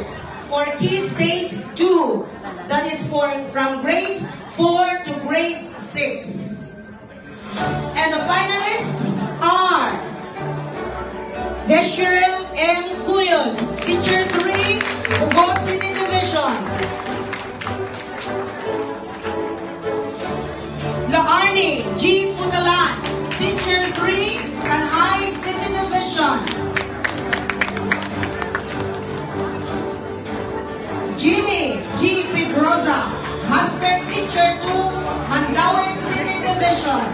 winners for Key Stage 2. That is from grades 4 to grades 6. And the finalists are Desherel M. Cuyos, Teacher 3, Ugo City Division. Laarni G. Futalan, Teacher 3, Tanhay City Division. Jimmy G. Pedrosa, Master Teacher 2, Mandaue City Division.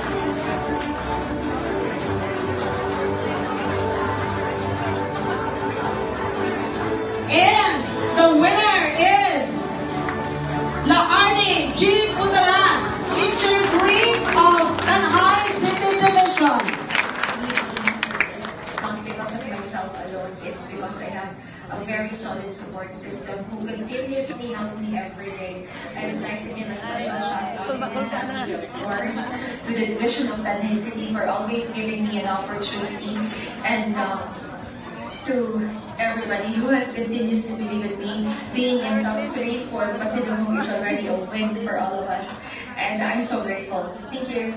And the winner is Laarni G. Futalan, Teacher 3 of Tanhay City Division. Not because of myself alone, it's because I have a very solid support system who continuously help me every day. I would like to give a special shout out and of course to the Division of Tanhay City for always giving me an opportunity, and to everybody who has continued to believe in me. Being in top 3 for Pasilumog is already a win for all of us, and I'm so grateful. Thank you.